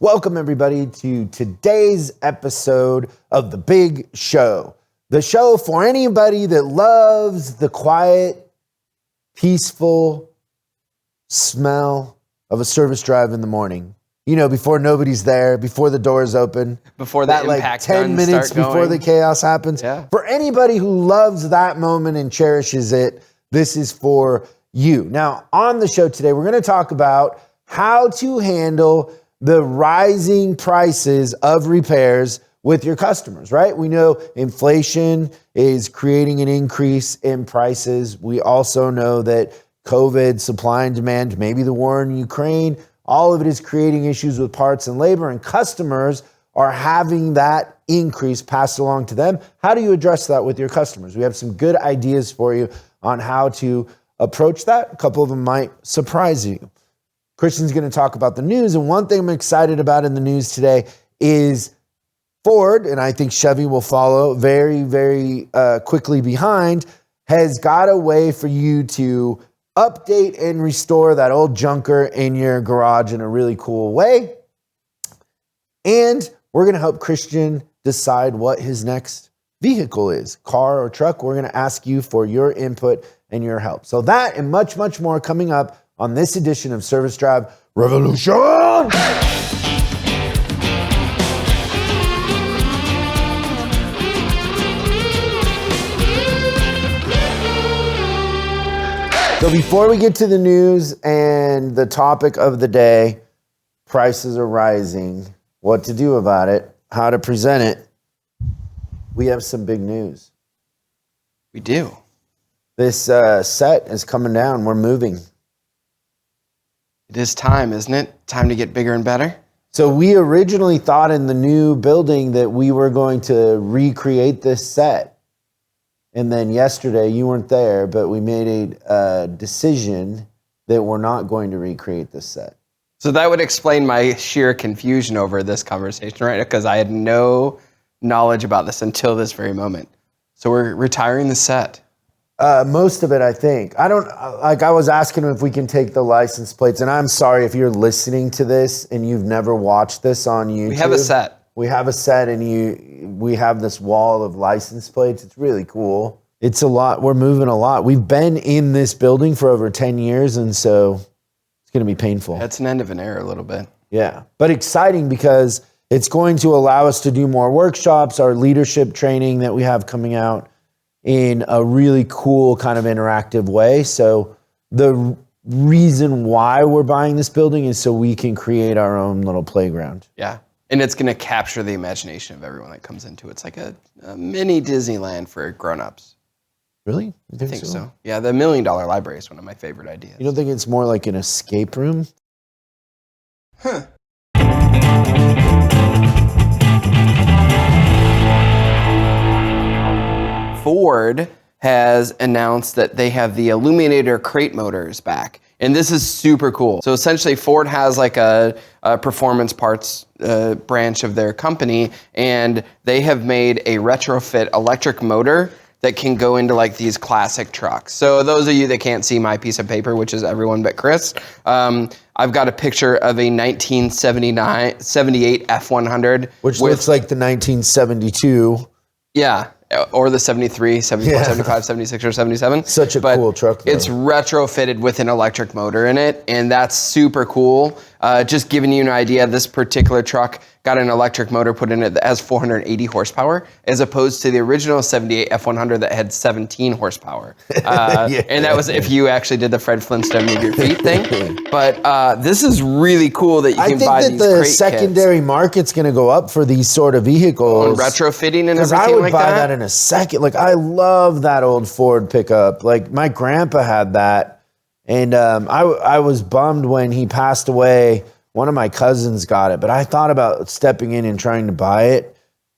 Welcome everybody to today's episode of The Big Show. The show for anybody that loves the quiet, peaceful smell of a service drive in the morning. You know, before nobody's there, before the doors open. Before the impact 10 minutes before the chaos happens. Yeah. For anybody who loves that moment and cherishes it, this is for you. Now, on the show today, we're going to talk about how to handle the rising prices of repairs with your customers, right? We know inflation is creating an increase in prices. We also know that COVID, supply and demand, maybe the war in Ukraine, all of it is creating issues with parts and labor, and customers are having that increase passed along to them. How do you address that with your customers? We have some good ideas for you on how to approach that. A couple of them might surprise you. Christian's going to talk about the news, and one thing I'm excited about in the news today is Ford, and I think Chevy will follow very, very quickly behind, has got a way for you to update and restore that old junker in your garage in a really cool way. And we're going to help Christian decide what his next vehicle is, car or truck. We're going to ask you for your input and your help. So that and much, much more coming up on this edition of Service Drive Revolution. So before we get to the news and the topic of the day, prices are rising, what to do about it, how to present it, we have some big news. We do. This set is coming down. We're moving. It is time, isn't it? Time to get bigger and better. So we originally thought in the new building that we were going to recreate this set. And then yesterday, you weren't there, but we made a decision that we're not going to recreate this set. So that would explain my sheer confusion over this conversation, right? Because I had no knowledge about this until this very moment. So we're retiring the set. Most of it, I think. I was asking him if we can take the license plates, and I'm sorry if you're listening to this and you've never watched this on YouTube. We have a set. We have a set, and we have this wall of license plates. It's really cool. It's a lot. We're moving a lot. We've been in this building for over 10 years, and so it's going to be painful. That's an end of an era a little bit. Yeah, but exciting because it's going to allow us to do more workshops, our leadership training that we have coming out in a really cool kind of interactive way. So the reason why we're buying this building is so we can create our own little playground. Yeah. And it's going to capture the imagination of everyone that comes into it. It's like a mini Disneyland for grown-ups. Really? I think so. Yeah, the $1 Million Library is one of my favorite ideas. You don't think it's more like an escape room? Huh. Ford has announced that they have the Illuminator crate motors back. And this is super cool. So essentially Ford has like a performance parts branch of their company, and they have made a retrofit electric motor that can go into like these classic trucks. So those of you that can't see my piece of paper, which is everyone but Chris, I've got a picture of a 1978 F100. Which looks like the 1972. Yeah. Or the 73, 74, 75, 76, or 77. Such a cool truck, though. It's retrofitted with an electric motor in it, and that's super cool. Just giving you an idea, this particular truck got an electric motor put in it that has 480 horsepower, as opposed to the original 78 F100 that had 17 horsepower. And that was if you actually did the Fred Flintstone Move Your Feet thing. But this is really cool that you can buy these crate kits. I think that the secondary market's going to go up for these sort of vehicles. Retrofitting and everything like that? Because I would buy that in a second. Like, I love that old Ford pickup. Like, my grandpa had that. And I was bummed when he passed away. One of my cousins got it, but I thought about stepping in and trying to buy it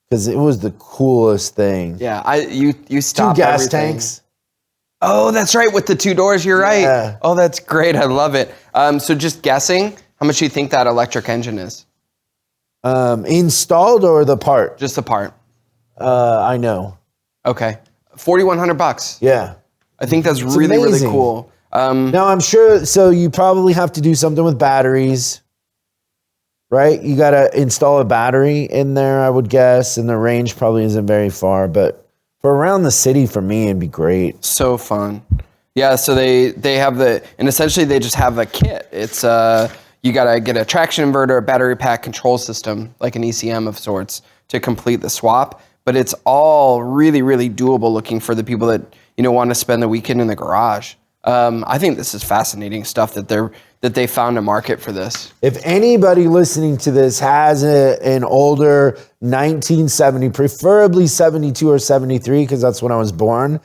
because it was the coolest thing. Yeah, you stopped 2 gas everything. tanks. Oh, that's right, with the 2 doors, you're right. Oh, that's great, I love it. So just guessing, how much do you think that electric engine is? Installed or the part? Just the part. I know. Okay, $4,100. Yeah. I think that's really, really cool. Now, I'm sure, so you probably have to do something with batteries, right? You got to install a battery in there, I would guess, and the range probably isn't very far, but for around the city, for me, it'd be great. So fun. Yeah, so they have and essentially they just have a kit. It's you gotta get a traction inverter, a battery pack control system, like an ECM of sorts, to complete the swap. But it's all really, really doable looking for the people that, want to spend the weekend in the garage. I think this is fascinating stuff that they found a market for this. If anybody listening to this has an older 1970, preferably 72 or 73, because that's when I was born,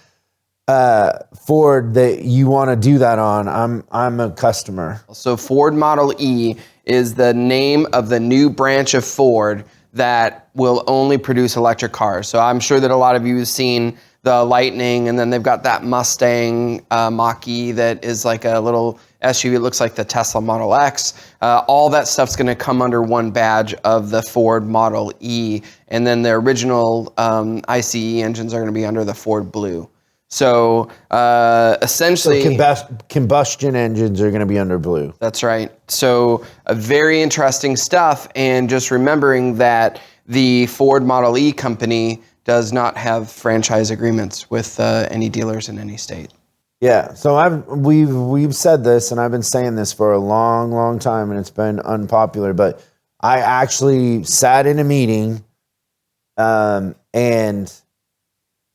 Ford that you want to do that on, I'm a customer. So Ford Model E is the name of the new branch of Ford that will only produce electric cars. So I'm sure that a lot of you have seen the Lightning, and then they've got that Mustang Mach-E that is like a little SUV. It looks like the Tesla Model X. All that stuff's going to come under one badge of the Ford Model E, and then the original ICE engines are going to be under the Ford Blue. So essentially, combustion engines are going to be under Blue. That's right. So very interesting stuff, and just remembering that the Ford Model E company does not have franchise agreements with any dealers in any state. Yeah. So we've said this, and I've been saying this for a long, long time, and it's been unpopular. But I actually sat in a meeting, and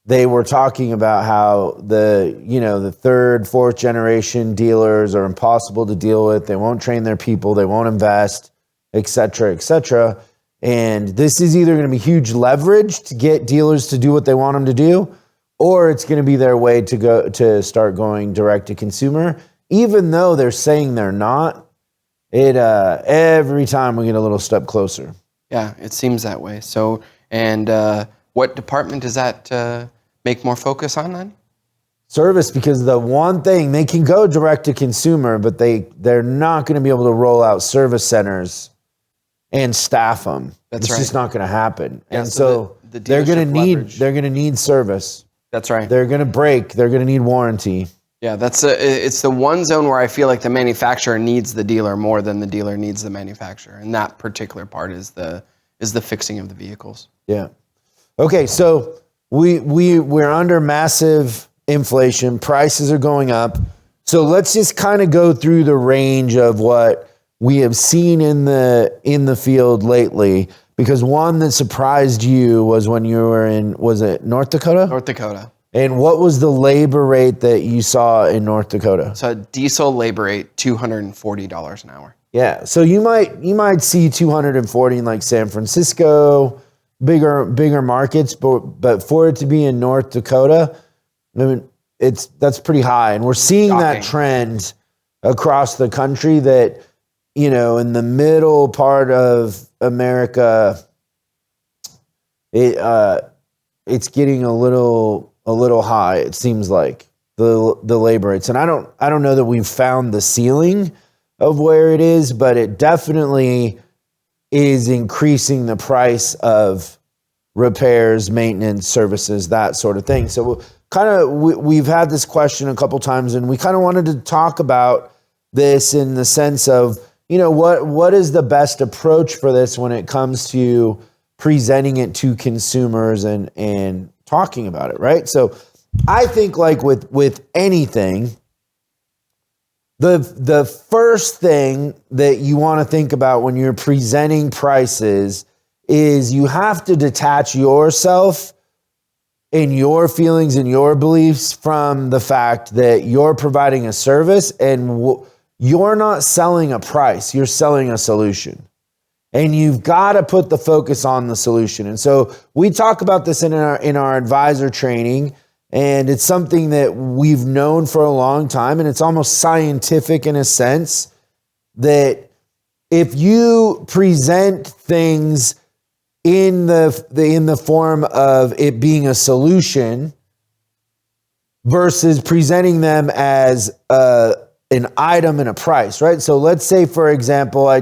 they were talking about how the third, fourth generation dealers are impossible to deal with. They won't train their people. They won't invest, et cetera, et cetera. And this is either going to be huge leverage to get dealers to do what they want them to do, or it's going to be their way to start going direct to consumer. Even though they're saying they're not, every time we get a little step closer. Yeah, it seems that way. So, and what department does that make more focus on then? Service, because the one thing, they can go direct to consumer, but they're not going to be able to roll out service centers and staff them. That's it's right. just not going to happen. Yeah, and so they're going to need service. That's right. They're going to break. They're going to need warranty. Yeah, it's the one zone where I feel like the manufacturer needs the dealer more than the dealer needs the manufacturer, and that particular part is the fixing of the vehicles. Yeah. Okay, so we're under massive inflation. Prices are going up. So let's just kind of go through the range of what we have seen in the field lately, because one that surprised you was when you were in, was it North Dakota? North Dakota. And what was the labor rate that you saw in North Dakota? So diesel labor rate, $240 an hour. Yeah. So you might see 240 in like San Francisco, bigger markets, but for it to be in North Dakota, I mean, that's pretty high. And we're seeing that trend across the country that, in the middle part of America, it's getting a little high. It seems like the labor rates, and I don't know that we've found the ceiling of where it is, but it definitely is increasing the price of repairs, maintenance, services, that sort of thing. So we've had this question a couple times, and we kind of wanted to talk about this in the sense of, what is the best approach for this when it comes to presenting it to consumers and talking about it, right? So I think like with anything, the first thing that you want to think about when you're presenting prices is you have to detach yourself and your feelings and your beliefs from the fact that you're providing a service, and you're not selling a price, you're selling a solution. And you've got to put the focus on the solution. And so we talk about this in our advisor training, and it's something that we've known for a long time, and it's almost scientific in a sense that if you present things in the form of it being a solution versus presenting them as an item and a price, right? So let's say, for example, I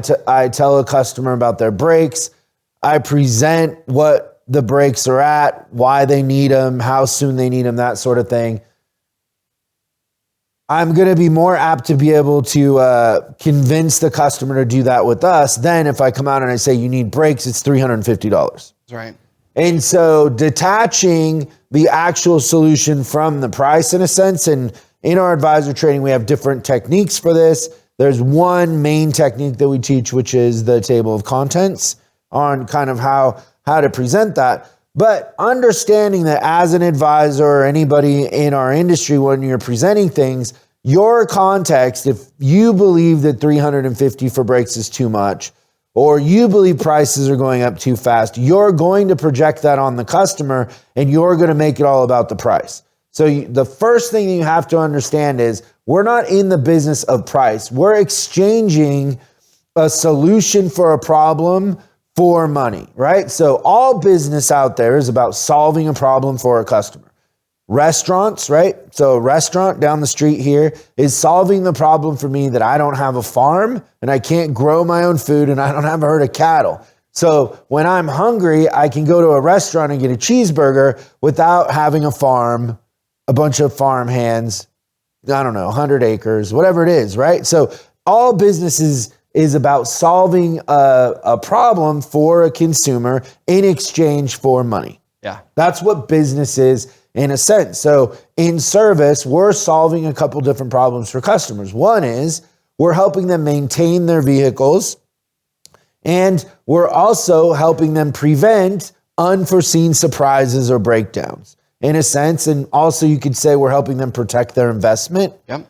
tell a customer about their brakes. I present what the brakes are at, why they need them, how soon they need them, that sort of thing. I'm going to be more apt to be able to convince the customer to do that with us than if I come out and I say, you need brakes, it's $350. That's right. And so detaching the actual solution from the price in a sense, and in our advisor training, we have different techniques for this. There's one main technique that we teach, which is the table of contents on kind of how to present that. But understanding that as an advisor or anybody in our industry, when you're presenting things, your context, if you believe that $350 for brakes is too much, or you believe prices are going up too fast, you're going to project that on the customer and you're going to make it all about the price. So the first thing you have to understand is we're not in the business of price. We're exchanging a solution for a problem for money, right? So all business out there is about solving a problem for a customer. Restaurants, right? So a restaurant down the street here is solving the problem for me that I don't have a farm and I can't grow my own food and I don't have a herd of cattle. So when I'm hungry, I can go to a restaurant and get a cheeseburger without having a farm, a bunch of farm hands, I don't know, 100 acres, whatever it is, right? So all businesses is about solving a problem for a consumer in exchange for money. Yeah. That's what business is in a sense. So in service, we're solving a couple different problems for customers. One is we're helping them maintain their vehicles, and we're also helping them prevent unforeseen surprises or breakdowns in a sense. And also you could say we're helping them protect their investment. Yep.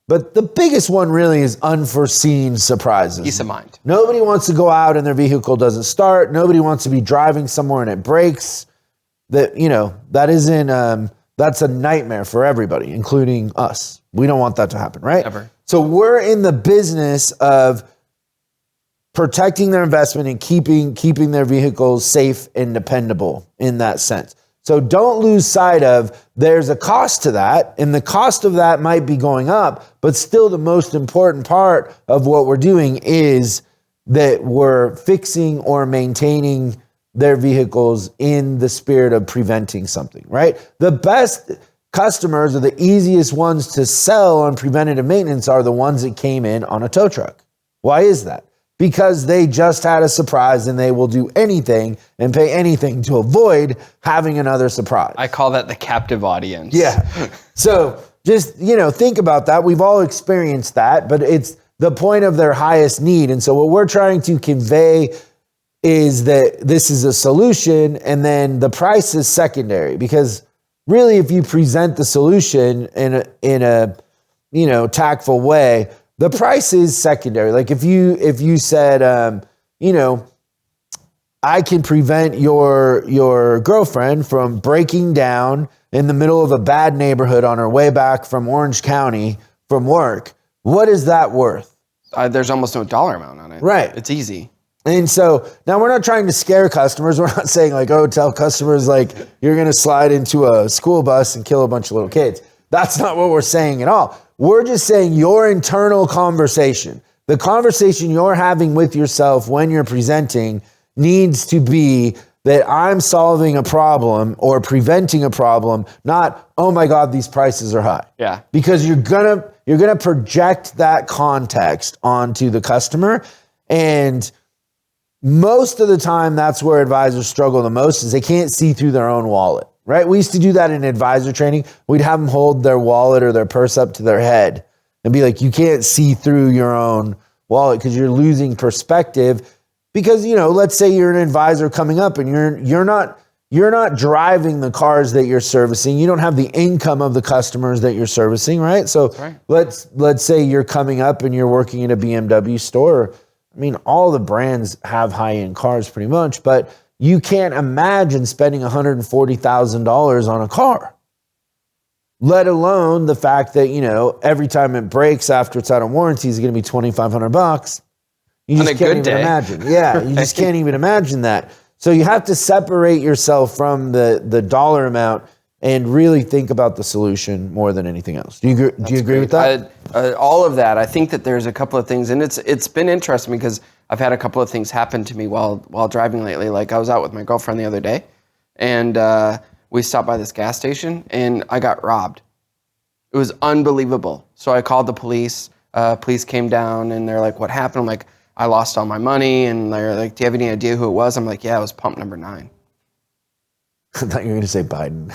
But the biggest one really is unforeseen surprises. Peace of mind. Nobody wants to go out and their vehicle doesn't start. Nobody wants to be driving somewhere and it breaks. That that's a nightmare for everybody, including us. We don't want that to happen, right? Never. So we're in the business of protecting their investment and keeping their vehicles safe and dependable in that sense. So don't lose sight of there's a cost to that, and the cost of that might be going up, but still the most important part of what we're doing is that we're fixing or maintaining their vehicles in the spirit of preventing something, right? The best customers or the easiest ones to sell on preventative maintenance are the ones that came in on a tow truck. Why is that? Because they just had a surprise and they will do anything and pay anything to avoid having another surprise. I call that the captive audience. Yeah. So just, think about that. We've all experienced that, but it's the point of their highest need. And so what we're trying to convey is that this is a solution and then the price is secondary, because really if you present the solution in a tactful way, the price is secondary. Like if you said, I can prevent your girlfriend from breaking down in the middle of a bad neighborhood on her way back from Orange County from work. What is that worth? There's almost no dollar amount on it. Right. It's easy. And so now we're not trying to scare customers. We're not saying tell customers you're going to slide into a school bus and kill a bunch of little kids. That's not what we're saying at all. We're just saying your internal conversation, the conversation you're having with yourself when you're presenting needs to be that I'm solving a problem or preventing a problem, not, oh my God, these prices are high. Yeah. Because you're gonna project that context onto the customer. And most of the time, that's where advisors struggle the most, is they can't see through their own wallet, right? We used to do that in advisor training. We'd have them hold their wallet or their purse up to their head and be like, you can't see through your own wallet because you're losing perspective. Because, let's say you're an advisor coming up and you're not driving the cars that you're servicing. You don't have the income of the customers that you're servicing, right? So right. Let's say you're coming up and you're working in a BMW store. I mean, all the brands have high-end cars pretty much, but you can't imagine spending $140,000 on a car, let alone the fact that, every time it breaks after it's out of warranty is going to be $2,500. You just can't even imagine. Yeah, you just can't even imagine that. So you have to separate yourself from the dollar amount and really think about the solution more than anything else. Do you agree with that? All of that. I think that there's a couple of things, and it's been interesting because I've had a couple of things happen to me while driving lately. Like I was out with my girlfriend the other day, and we stopped by this gas station, and I got robbed. It was unbelievable. So I called the police. Police came down and they're like, what happened? I'm like, I lost all my money. And they're like, do you have any idea who it was? I'm like, yeah, it was pump number 9. I thought you were going to say Biden.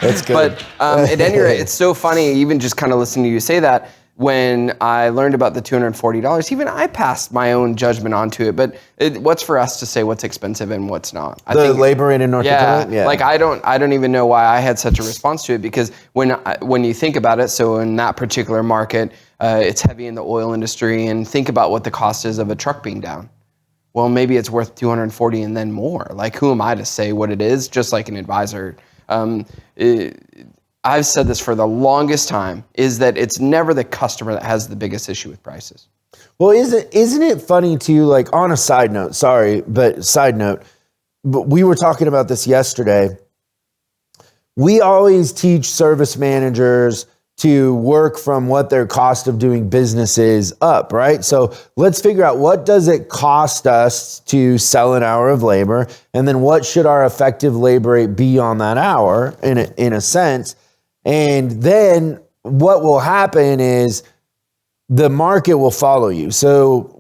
That's good. But at any rate, it's so funny, even just kind of listening to you say that, when I learned about the $240, even I passed my own judgment onto it. But what's for us to say what's expensive and what's not? I think labor in North Dakota? Yeah, like I don't even know why I had such a response to it, because when you think about it, so in that particular market, it's heavy in the oil industry, and think about what the cost is of a truck being down. Well, maybe it's worth 240 and then more. Like, who am I to say what it is? Just like an advisor. I've said this for the longest time, is that it's never the customer that has the biggest issue with prices. Well, isn't it funny too, like on a side note, but we were talking about this yesterday. We always teach service managers to work from what their cost of doing business is up, right? So let's figure out, what does it cost us to sell an hour of labor? And then what should our effective labor rate be on that hour in a sense? And then what will happen is the market will follow you. So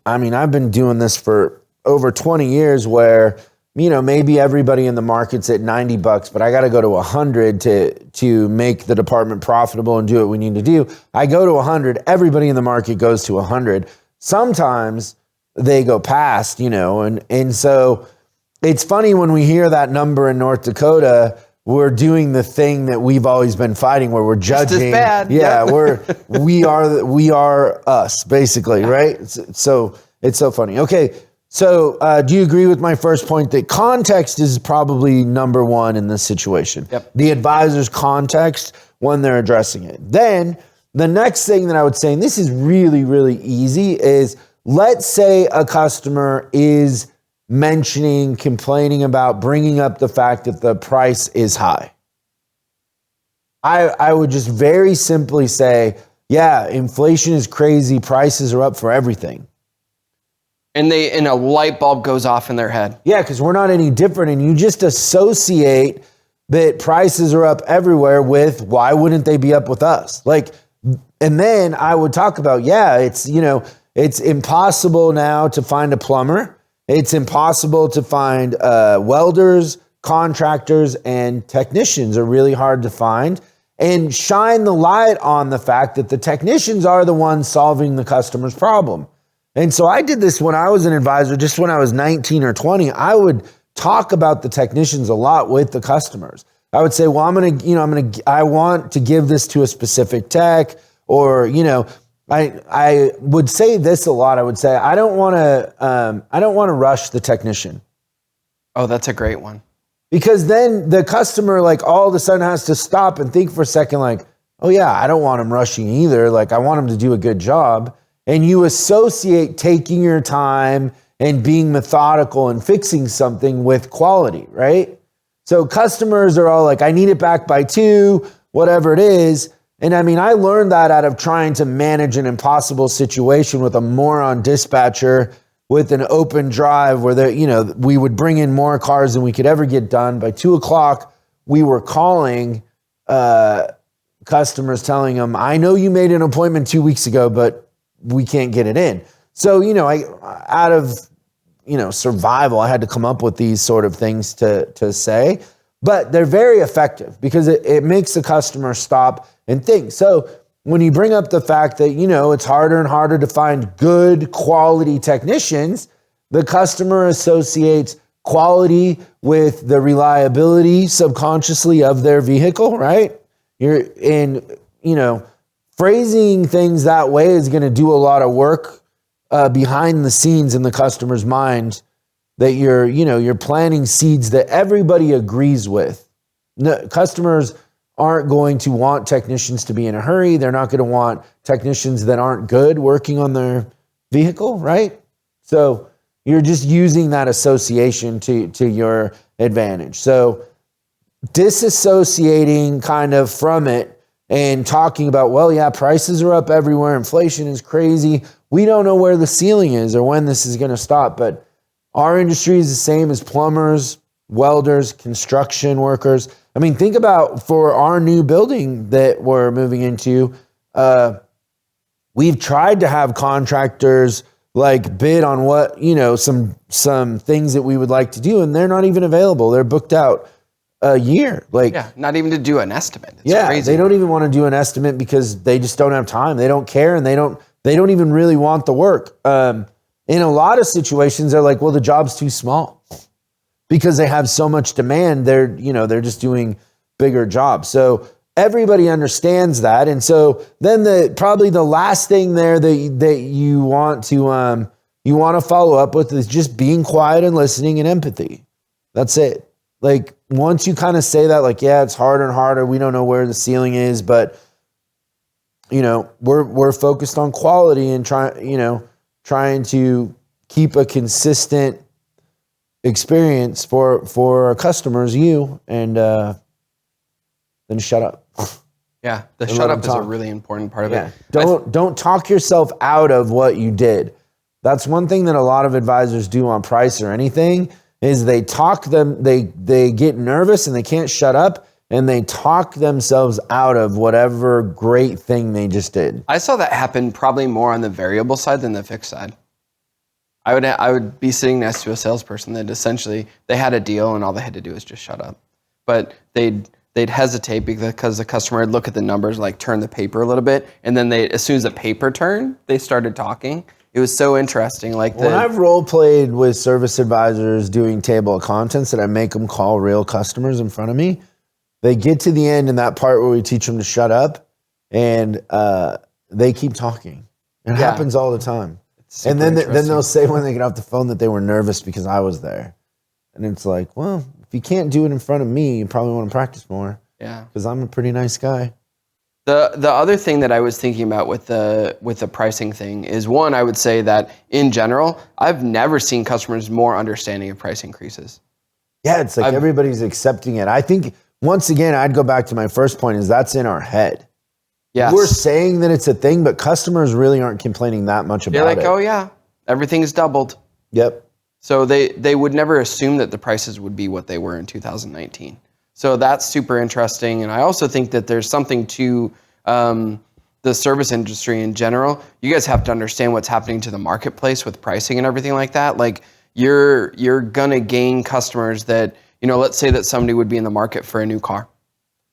I've been doing this for over 20 years where, maybe everybody in the market's at $90, but I got to go to 100 to make the department profitable and do what we need to do. I go to 100, everybody in the market goes to 100. Sometimes they go past, and so it's funny when we hear that number in North Dakota. We're doing the thing that we've always been fighting, where we're judging. Just as bad. Yeah, we are us, basically, right? So it's so funny. Okay, so do you agree with my first point that context is probably number one in this situation? Yep. The advisor's context when they're addressing it. Then the next thing that I would say, and this is really, really easy, is let's say a customer is complaining about, bringing up the fact that the price is high. I would just very simply say, yeah, inflation is crazy. Prices are up for everything. And a light bulb goes off in their head. Yeah, because we're not any different. And you just associate that prices are up everywhere with, why wouldn't they be up with us? And then I would talk about, it's impossible now to find a plumber. It's impossible to find welders, contractors, and technicians are really hard to find. And shine the light on the fact that the technicians are the ones solving the customer's problem. And so I did this when I was an advisor, just when I was 19 or 20. I would talk about the technicians a lot with the customers. I would say, well, I want to give this to a specific tech, or, I would say this a lot. I would say, I don't want to rush the technician. Oh, that's a great one. Because then the customer, all of a sudden has to stop and think for a second, oh yeah, I don't want him rushing either. I want him to do a good job. And you associate taking your time and being methodical and fixing something with quality, right? So customers are all I need it back by 2, whatever it is. And I learned that out of trying to manage an impossible situation with a moron dispatcher with an open drive where we would bring in more cars than we could ever get done. By 2:00, we were calling customers telling them, I know you made an appointment 2 weeks ago, but we can't get it in. So, out of, survival, I had to come up with these sort of things to say. But they're very effective because it makes the customer stop and think. So when you bring up the fact that, it's harder and harder to find good quality technicians, the customer associates quality with the reliability subconsciously of their vehicle, right? Phrasing things that way is going to do a lot of work behind the scenes in the customer's mind, that you're planting seeds that everybody agrees with. No, customers aren't going to want technicians to be in a hurry. They're not going to want technicians that aren't good working on their vehicle, right? So you're just using that association to your advantage. So disassociating kind of from it and talking about, well, yeah, prices are up everywhere. Inflation is crazy. We don't know where the ceiling is or when this is going to stop, but our industry is the same as plumbers, welders, construction workers. I mean, think about for our new building that we're moving into, we've tried to have contractors like bid on what, some things that we would like to do, and they're not even available. They're booked out a year. Not even to do an estimate. It's crazy. They don't even want to do an estimate because they just don't have time. They don't care, and they don't even really want the work. In a lot of situations, they're like, well, the job's too small because they have so much demand. They're just doing bigger jobs. So everybody understands that. And so then probably the last thing there that you want to follow up with is just being quiet and listening and empathy. That's it. Like once you kind of say that, like, yeah, it's harder and harder. We don't know where the ceiling is, but we're focused on quality and trying to keep a consistent experience for our customers, and then shut up. Yeah, the shut up is a really important part of it. Don't talk yourself out of what you did. That's one thing that a lot of advisors do on price or anything is they get nervous and they can't shut up, and they talk themselves out of whatever great thing they just did. I saw that happen probably more on the variable side than the fixed side. I would be sitting next to a salesperson that essentially they had a deal and all they had to do was just shut up. But they'd hesitate because the customer would look at the numbers, like turn the paper a little bit, and then as soon as the paper turned, they started talking. It was so interesting. When I've role played with service advisors doing table of contents that I make them call real customers in front of me, they get to the end in that part where we teach them to shut up, and they keep talking. It happens all the time. And then they'll say when they get off the phone that they were nervous because I was there. And it's like, well, if you can't do it in front of me, you probably want to practice more. Yeah. Because I'm a pretty nice guy. The other thing that I was thinking about with the pricing thing is, one, I would say that in general, I've never seen customers more understanding of price increases. Yeah, it's like everybody's accepting it. I think, once again, I'd go back to my first point, is that's in our head. Yes. We're saying that it's a thing, but customers really aren't complaining that much about it. They're like, oh yeah, everything's doubled. Yep. So they would never assume that the prices would be what they were in 2019. So that's super interesting. And I also think that there's something to the service industry in general. You guys have to understand what's happening to the marketplace with pricing and everything like that. Like you're gonna gain customers that, let's say that somebody would be in the market for a new car.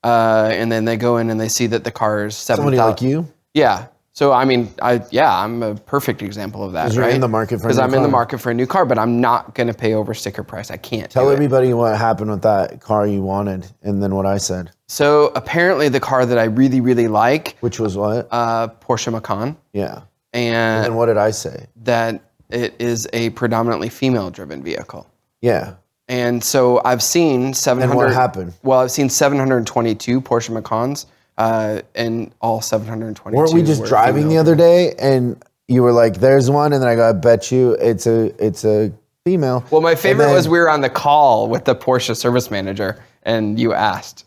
And then they go in and they see that the car is $7,000. Somebody like you? Yeah. So, I mean, I'm a perfect example of that, right? You're in the market for a new car. Because I'm in the market for a new car, but I'm not going to pay over sticker price. I can't. Tell everybody what happened with that car you wanted and then what I said. So, apparently the car that I really, really like. Which was what? Porsche Macan. Yeah. And then what did I say? That it is a predominantly female-driven vehicle. Yeah. And so I've seen 700. And what happened? Well, I've seen 722 Porsche Macans. And all 722. Weren't we just driving the other day and you were like, there's one, and then I go, I bet you it's a female. Well, my favorite was we were on the call with the Porsche service manager and you asked.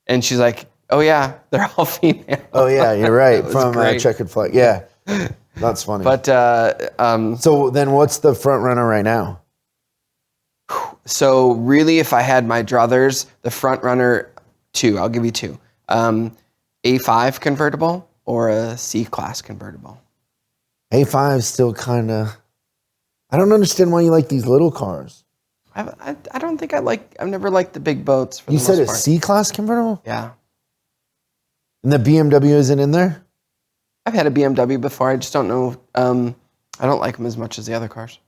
And she's like, oh yeah, they're all female. Oh yeah, you're right. From Checkered Flag. Yeah. That's funny. But so then what's the front runner right now? So really, if I had my druthers, the front runner, I'll give you two. A5 convertible or a C-Class convertible? A5 is still kind of... I don't understand why you like these little cars. I don't think I've never liked the big boats for the most part. You said a C-Class convertible? Yeah. And the BMW isn't in there? I've had a BMW before. I just don't know. I don't like them as much as the other cars.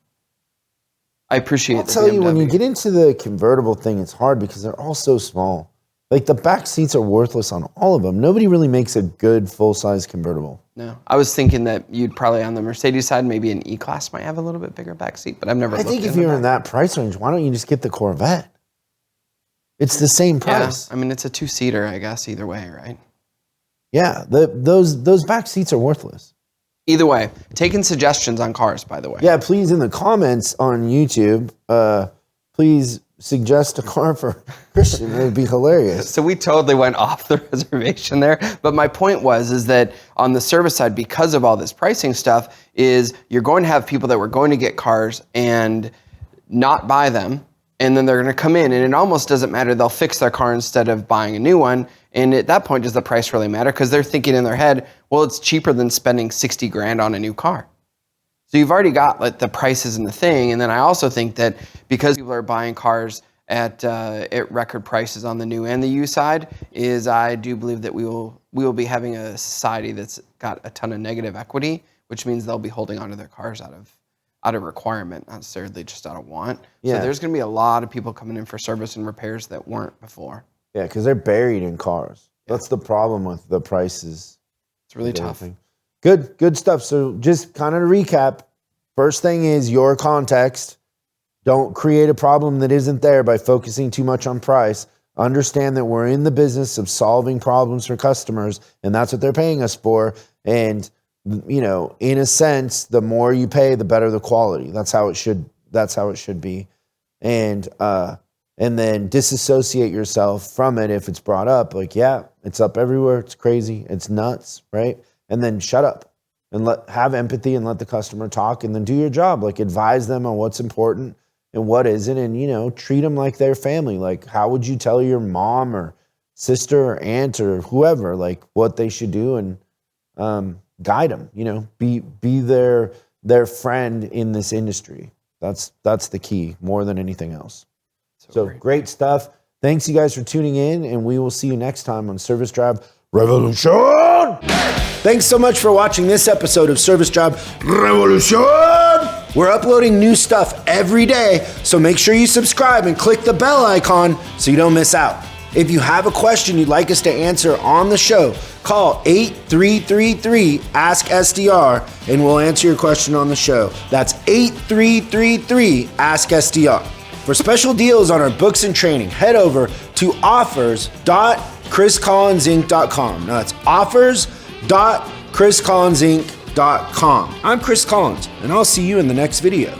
I appreciate the BMW. I'll tell you, when you get into the convertible thing, it's hard because they're all so small. Like the back seats are worthless on all of them. Nobody really makes a good full-size convertible. No, I was thinking that you'd probably on the Mercedes side, maybe an E-Class might have a little bit bigger back seat, but I've never. I think if you're in that price range, why don't you just get the Corvette? It's the same price. Yeah, I mean, it's a two-seater, I guess, either way, right? Yeah, those back seats are worthless. Either way, taking suggestions on cars, by the way. Yeah, please in the comments on YouTube, please suggest a car for Christian. It would be hilarious. So we totally went off the reservation there. But my point is that on the service side, because of all this pricing stuff, is you're going to have people that were going to get cars and not buy them and then they're going to come in, and it almost doesn't matter. They'll fix their car instead of buying a new one. And at that point, does the price really matter? Because they're thinking in their head, well, it's cheaper than spending 60 grand on a new car. So you've already got like the prices in the thing. And then I also think that because people are buying cars at record prices on the new and the used side, is I do believe that we will be having a society that's got a ton of negative equity, which means they'll be holding onto their cars out of requirement, not necessarily just out of want. Yeah. So there's going to be a lot of people coming in for service and repairs that weren't before. Yeah, because they're buried in cars. That's the problem with the prices. It's really tough. Good stuff. So just kind of to recap, first thing is your context. Don't create a problem that isn't there by focusing too much on price. Understand that we're in the business of solving problems for customers, and that's what they're paying us for. And, you know, in a sense, the more you pay, the better the quality. That's how it should be. And then disassociate yourself from it if it's brought up. Like, yeah, it's up everywhere. It's crazy. It's nuts, right? And then shut up and have empathy and let the customer talk, and then do your job. Like, advise them on what's important and what isn't, and, you know, treat them like their family. Like, how would you tell your mom or sister or aunt or whoever, like, what they should do, and guide them, you know, be their friend in this industry. That's the key more than anything else. So great stuff. Thanks, you guys, for tuning in, and we will see you next time on Service Drive Revolution. Thanks so much for watching this episode of Service Drive Revolution. We're uploading new stuff every day, so make sure you subscribe and click the bell icon so you don't miss out. If you have a question you'd like us to answer on the show, call 8333-ASK-SDR and we'll answer your question on the show. That's 8333-ASK-SDR. For special deals on our books and training, head over to offers.chriscollinsinc.com. Now that's offers.chriscollinsinc.com. I'm Chris Collins, and I'll see you in the next video.